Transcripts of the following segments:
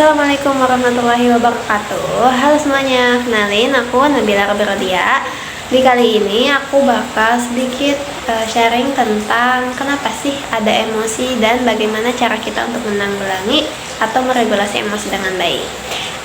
Assalamualaikum warahmatullahi wabarakatuh. Halo semuanya, kenalin aku Nabila Rodia. Di kali ini aku bakal sedikit sharing tentang kenapa sih ada emosi dan bagaimana cara kita untuk menanggulangi atau meregulasi emosi dengan baik.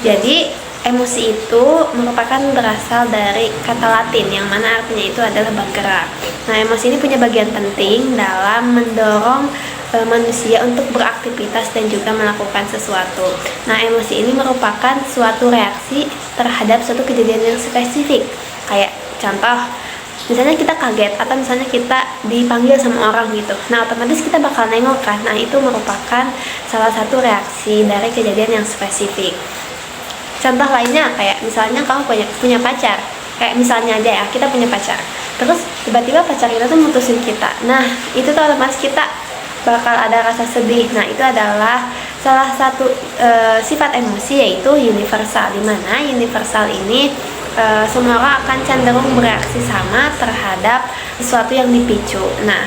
Jadi emosi itu merupakan berasal dari kata Latin yang mana artinya itu adalah bergerak. Nah, emosi ini punya bagian penting dalam mendorong manusia untuk beraktivitas dan juga melakukan sesuatu. Nah, emosi ini merupakan suatu reaksi terhadap suatu kejadian yang spesifik. Kayak contoh, misalnya kita kaget atau misalnya kita dipanggil sama orang gitu. Nah, otomatis kita bakal nengok kan. Nah, itu merupakan salah satu reaksi dari kejadian yang spesifik. Contoh lainnya kayak misalnya kamu punya pacar. Kayak misalnya aja ya, kita punya pacar. Terus tiba-tiba pacar kita tuh mutusin kita. Nah, itu tuh otomatis kita bakal ada rasa sedih. Nah, itu adalah salah satu sifat emosi, yaitu universal, di mana universal ini semua orang akan cenderung bereaksi sama terhadap sesuatu yang dipicu. Nah,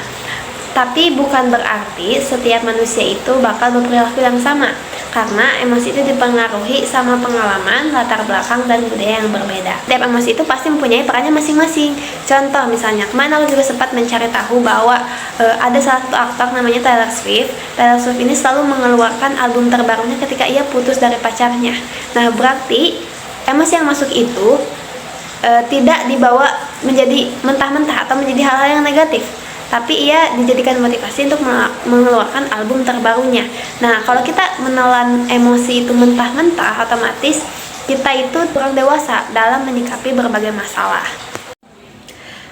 tapi bukan berarti setiap manusia itu bakal berperilaku yang sama, karena emosi itu dipengaruhi sama pengalaman, latar belakang, dan budaya yang berbeda. Setiap emosi itu pasti mempunyai perannya masing-masing. Contoh misalnya, kemarin aku juga sempat mencari tahu bahwa ada salah satu aktor namanya Taylor Swift. Taylor Swift ini selalu mengeluarkan album terbarunya ketika ia putus dari pacarnya. Nah, berarti emosi yang masuk itu tidak dibawa menjadi mentah-mentah atau menjadi hal-hal yang negatif, tapi ia dijadikan motivasi untuk mengeluarkan album terbarunya. Nah, kalau kita menelan emosi itu mentah-mentah, otomatis kita itu kurang dewasa dalam menyikapi berbagai masalah.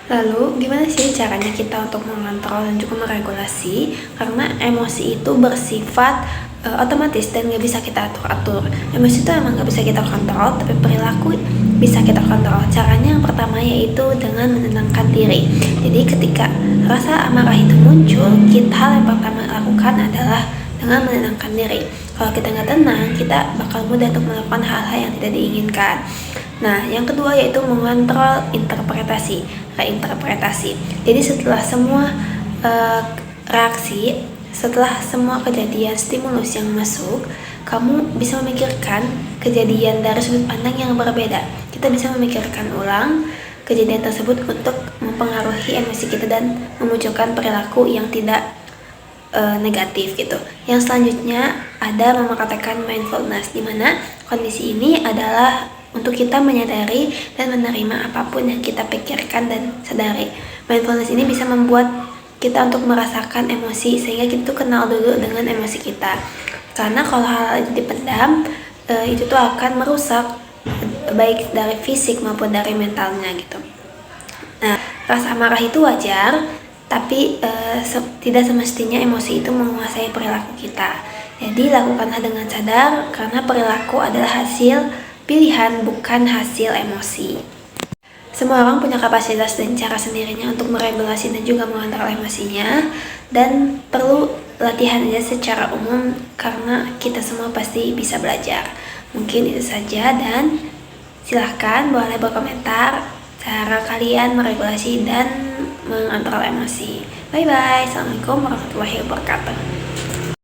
Lalu, gimana sih caranya kita untuk mengontrol dan juga meregulasi? Karena emosi itu bersifat otomatis dan nggak bisa kita atur-atur. Emosi itu emang nggak bisa kita kontrol, tapi perilaku bisa kita kontrol. Caranya yang pertama yaitu dengan menenangkan diri. Jadi ketika rasa amarah itu muncul, hal yang pertama lakukan adalah dengan menenangkan diri. Kalau kita nggak tenang, kita bakal mudah untuk melakukan hal-hal yang tidak diinginkan. Nah, yang kedua yaitu mengontrol interpretasi, reinterpretasi. Jadi setelah semua reaksi, setelah semua kejadian stimulus yang masuk, kamu bisa memikirkan kejadian dari sudut pandang yang berbeda. Kita bisa memikirkan ulang kejadian tersebut untuk mempengaruhi emosi kita dan memunculkan perilaku yang tidak negatif gitu. Yang selanjutnya ada mempraktekkan mindfulness, di mana kondisi ini adalah untuk kita menyadari dan menerima apapun yang kita pikirkan dan sadari. Mindfulness ini bisa membuat kita untuk merasakan emosi, sehingga kita tuh kenal dulu dengan emosi kita. Karena kalau hal itu dipendam, itu tuh akan merusak baik dari fisik maupun dari mentalnya gitu. Nah, rasa amarah itu wajar, tapi tidak semestinya emosi itu menguasai perilaku kita. Jadi lakukanlah dengan sadar, karena perilaku adalah hasil pilihan, bukan hasil emosi. Semua orang punya kapasitas dan cara sendirinya untuk meregulasi dan juga mengontrol emosinya, dan perlu latihan aja secara umum, karena kita semua pasti bisa belajar. Mungkin itu saja, dan silahkan boleh berkomentar cara kalian meregulasi dan mengontrol emosi. Bye bye. Assalamualaikum warahmatullahi wabarakatuh.